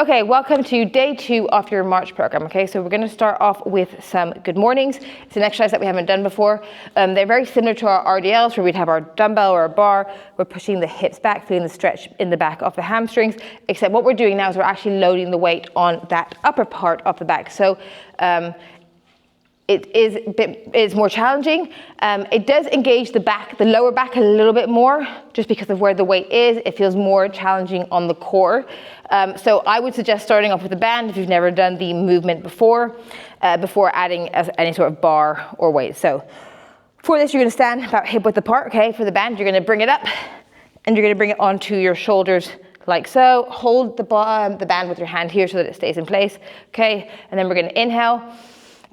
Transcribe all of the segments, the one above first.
Okay, welcome to day 2 of your March program. Okay, so we're going to start off with some good mornings. It's an exercise that we haven't done before. They're very similar to our RDLs, where we'd have our dumbbell or a bar. We're pushing the hips back, feeling the stretch in the back of the hamstrings, except what we're doing now is we're actually loading the weight on that upper part of the back. So it's more challenging. It does engage the back, the lower back a little bit more, just because of where the weight is. It feels more challenging on the core. So I would suggest starting off with a band if you've never done the movement before adding any sort of bar or weight. So for this, you're gonna stand about hip width apart, okay? For the band, you're gonna bring it up and you're gonna bring it onto your shoulders like so. Hold the band with your hand here so that it stays in place, okay? And then we're gonna inhale,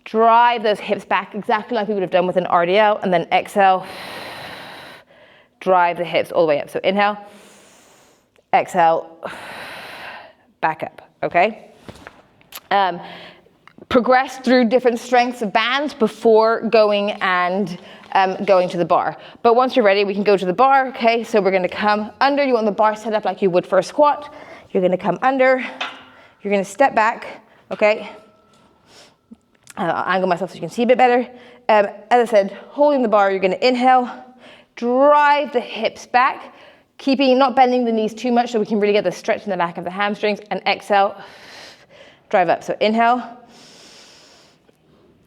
drive those hips back exactly like we would have done with an RDL, and then exhale, drive the hips all the way up. So inhale, exhale, back up, okay? Progress through different strengths of bands before going and going to the bar. But once you're ready, we can go to the bar, okay? So we're gonna come under. You want the bar set up like you would for a squat. You're gonna come under, you're gonna step back, okay? I'll angle myself so you can see a bit better. As I said, holding the bar, you're gonna inhale, drive the hips back, not bending the knees too much so we can really get the stretch in the back of the hamstrings, and exhale, drive up. So inhale,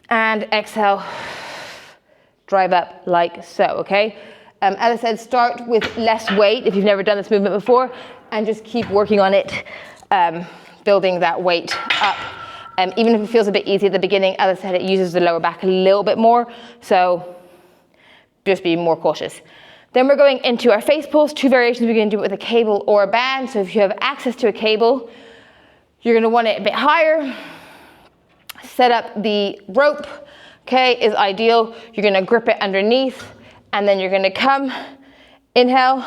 and exhale, drive up like so, okay? As I said, start with less weight if you've never done this movement before, and just keep working on it, building that weight up. Even if it feels a bit easy at the beginning, as I said, it uses the lower back a little bit more, so just be more cautious. Then we're going into our face pulls. 2 variations. We're going to do it with a cable or a band. So if you have access to a cable, you're going to want it a bit higher. Set up the rope, okay, is ideal. You're going to grip it underneath, and then you're going to come, inhale,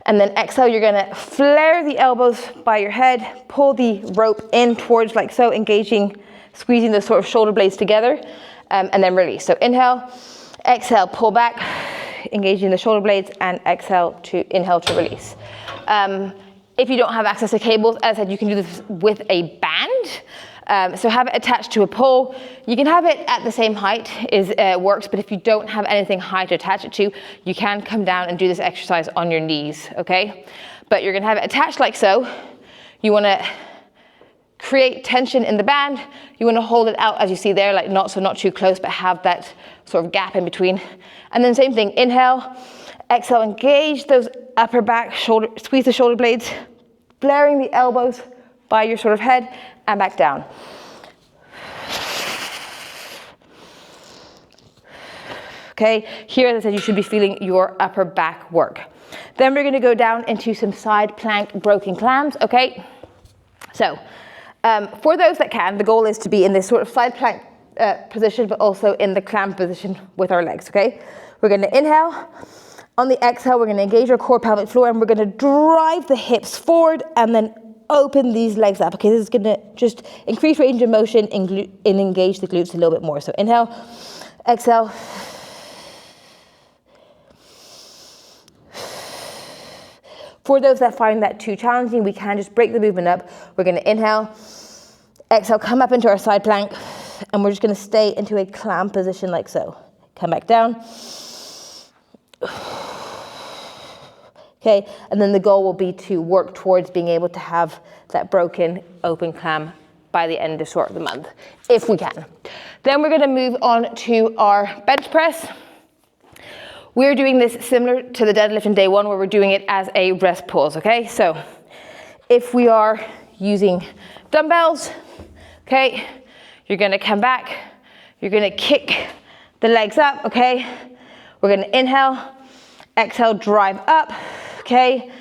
and then exhale. You're going to flare the elbows by your head, pull the rope in towards like so, squeezing the sort of shoulder blades together, and then release. So inhale, exhale, pull back, engaging the shoulder blades, and inhale to release. If you don't have access to cables, as I said, you can do this with a band. So have it attached to a pole. You can have it at the same height, works, but if you don't have anything high to attach it to, you can come down and do this exercise on your knees, okay? But you're gonna have it attached like so. You wanna create tension in the band. You wanna hold it out as you see there, like not too close, but have that sort of gap in between. And then same thing, inhale, exhale, engage those upper back, squeeze the shoulder blades, flaring the elbows by your sort of head, and back down. Okay, here as I said, you should be feeling your upper back work. Then we're gonna go down into some side plank broken clams, okay? So, for those that can, the goal is to be in this sort of side plank position, but also in the clam position with our legs, okay? We're gonna inhale. On the exhale, we're gonna engage our core pelvic floor, and we're gonna drive the hips forward and then open these legs up, okay? This is gonna just increase range of motion and engage the glutes a little bit more. So inhale, exhale. For those that find that too challenging, we can just break the movement up. We're gonna inhale, exhale, come up into our side plank, and we're just gonna stay into a clam position like so. Come back down. Okay, and then the goal will be to work towards being able to have that broken open clam by the end of sort of the month, if we can. Then we're gonna move on to our bench press. We're doing this similar to the deadlift in day 1, where we're doing it as a rest pulls, okay? So if we are using dumbbells, okay, you're gonna come back, you're gonna kick the legs up, okay? We're gonna inhale, exhale, drive up, okay?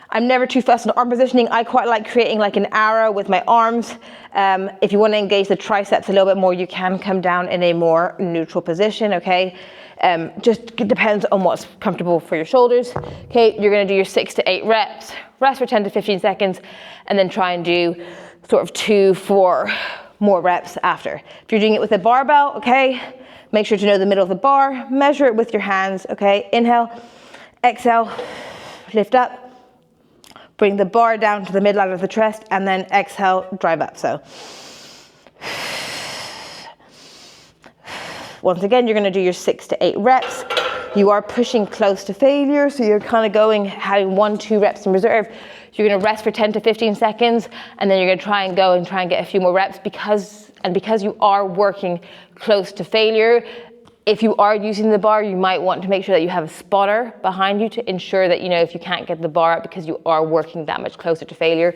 I'm never too fussed on arm positioning. I quite like creating like an arrow with my arms. If you wanna engage the triceps a little bit more, you can come down in a more neutral position, okay? Just depends on what's comfortable for your shoulders. Okay, you're gonna do your 6 to 8 reps, rest for 10 to 15 seconds, and then try and do sort of 2-4 more reps after. If you're doing it with a barbell, okay, make sure to know the middle of the bar, measure it with your hands, okay? Inhale, exhale, lift up. Bring the bar down to the midline of the chest, and then exhale, drive up. So once again, you're going to do your 6 to 8 reps. You are pushing close to failure, so you're kind of going, having 1-2 reps in reserve. You're going to rest for 10 to 15 seconds, and then you're going to try and go and try and get a few more reps because you are working close to failure. If you are using the bar, you might want to make sure that you have a spotter behind you to ensure that, if you can't get the bar up because you are working that much closer to failure,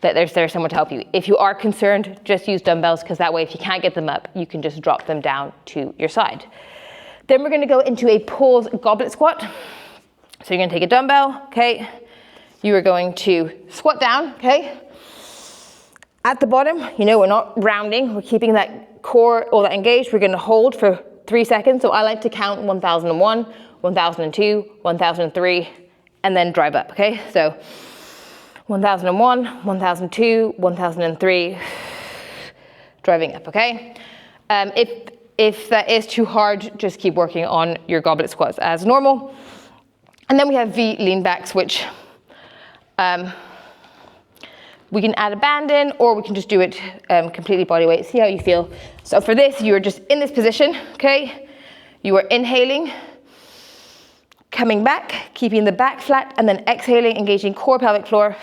that there's someone to help you. If you are concerned, just use dumbbells, because that way if you can't get them up, you can just drop them down to your side. Then we're going to go into a pause goblet squat. So you're going to take a dumbbell, okay? You are going to squat down, okay? At the bottom, we're not rounding. We're keeping that core all that engaged. We're going to hold for 3 seconds. So I like to count 1001, 1002, 1003, and then drive up, okay? So 1001, 1002, 1003, driving up, okay? If that is too hard, just keep working on your goblet squats as normal. And then we have V lean backs, which we can add a band in, or we can just do it completely body weight. See how you feel. So for this, you are just in this position, okay? You are inhaling, coming back, keeping the back flat, and then exhaling, engaging core, pelvic floor,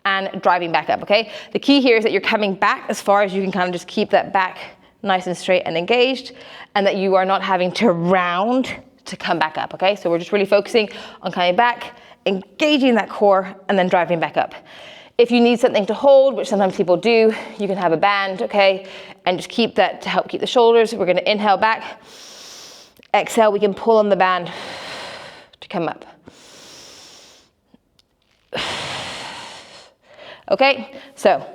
and driving back up, okay? The key here is that you're coming back as far as you can, kind of just keep that back nice and straight and engaged, and that you are not having to round to come back up, okay? So we're just really focusing on coming back, engaging that core, and then driving back up. If you need something to hold, which sometimes people do, you can have a band, okay? And just keep that to help keep the shoulders. We're gonna inhale back. Exhale, we can pull on the band to come up. Okay, so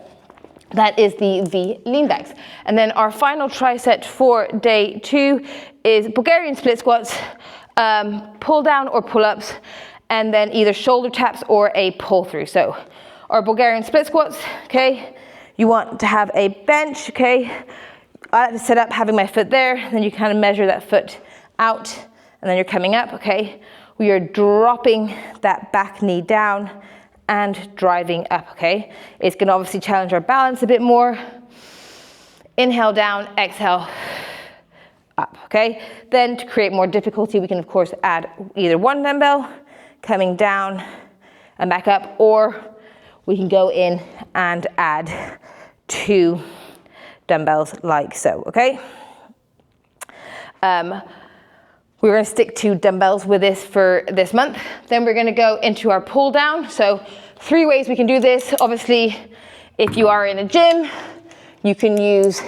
that is the V lean backs. And then our final tricep for day 2 is Bulgarian split squats, pull down or pull ups, and then either shoulder taps or a pull through. So our Bulgarian split squats, okay, you want to have a bench, okay. I like to set up having my foot there, then you kind of measure that foot out, and then you're coming up, okay. We are dropping that back knee down and driving up, okay. It's gonna obviously challenge our balance a bit more. Inhale down, exhale up, okay. Then to create more difficulty, we can of course add either one dumbbell coming down and back up, or we can go in and add 2 dumbbells like so, okay. We're going to stick to dumbbells with this for this month. Then we're going to go into our pull down. So 3 ways we can do this. Obviously, if you are in a gym, you can use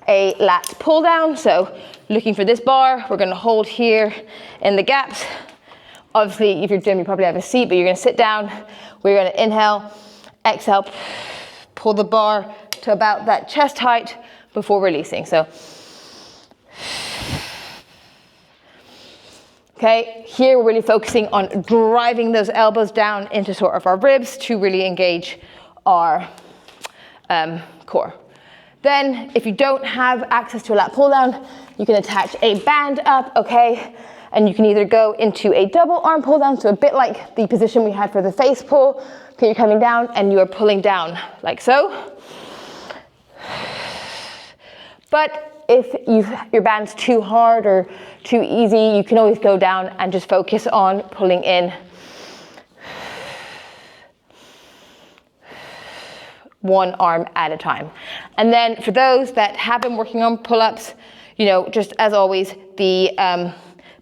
a lat pull down. So looking for this bar, we're going to hold here in the gaps. Obviously, if you're gym, you probably have a seat, but you're going to sit down. We're going to inhale, exhale, pull the bar to about that chest height before releasing. So, okay, here we're really focusing on driving those elbows down into sort of our ribs to really engage our core. Then, if you don't have access to a lat pull down, you can attach a band up, okay? And you can either go into a double arm pull down, so a bit like the position we had for the face pull. Okay, you're coming down and you are pulling down like so. But if your band's too hard or too easy, you can always go down and just focus on pulling in. One arm at a time. And then for those that have been working on pull-ups, just as always, the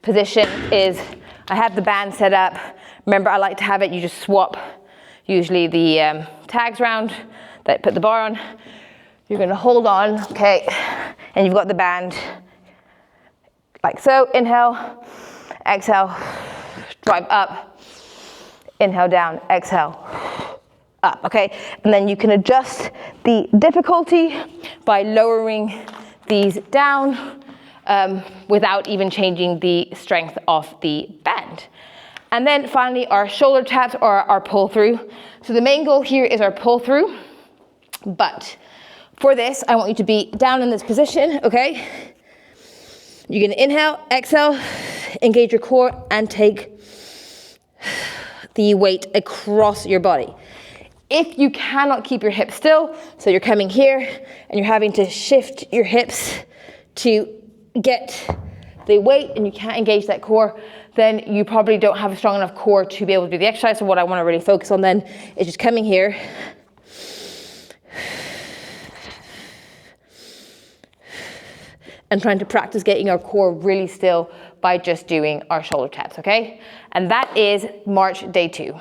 position is, I have the band set up. Remember, I like to have it, you just swap usually the tags round that put the bar on. You're gonna hold on, okay, and you've got the band like so. Inhale, exhale, drive up, inhale down, exhale, up, okay? And then you can adjust the difficulty by lowering these down without even changing the strength of the band. And then finally, our shoulder taps or our pull through. So the main goal here is our pull through, but for this, I want you to be down in this position, okay? You're gonna inhale, exhale, engage your core, and take the weight across your body. If you cannot keep your hips still, so you're coming here and you're having to shift your hips to get the weight and you can't engage that core, then you probably don't have a strong enough core to be able to do the exercise. So what I want to really focus on then is just coming here and trying to practice getting our core really still by just doing our shoulder taps, okay? And that is March day 2.